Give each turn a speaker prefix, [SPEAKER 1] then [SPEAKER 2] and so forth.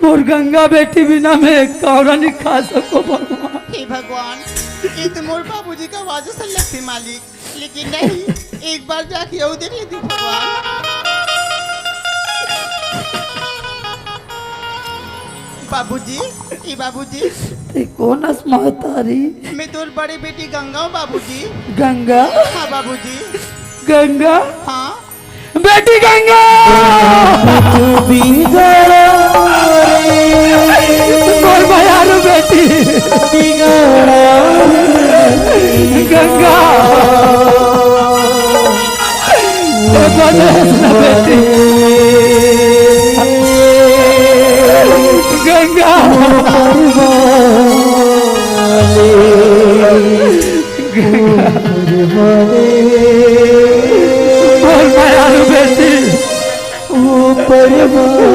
[SPEAKER 1] और गंगा बेटी बिना मैं कौरा नहीं खा सको भगवान।
[SPEAKER 2] हे भगवान, ये तो मोर बाबूजी का आवाज से लगती मालिक, लेकिन नहीं, एक बार जाके और देख लेती भगवान। बाबूजी, ये बाबूजी,
[SPEAKER 1] ते कौन असमातारी?
[SPEAKER 2] मैं तोर बड़ी बेटी गंगा हूँ बाबूजी।
[SPEAKER 1] गंगा?
[SPEAKER 2] हाँ बाबूजी।
[SPEAKER 1] गंगा?
[SPEAKER 2] हाँ
[SPEAKER 1] बेटी गंगा! और भयालु बेटी गंगा बेटी गंगा गंगा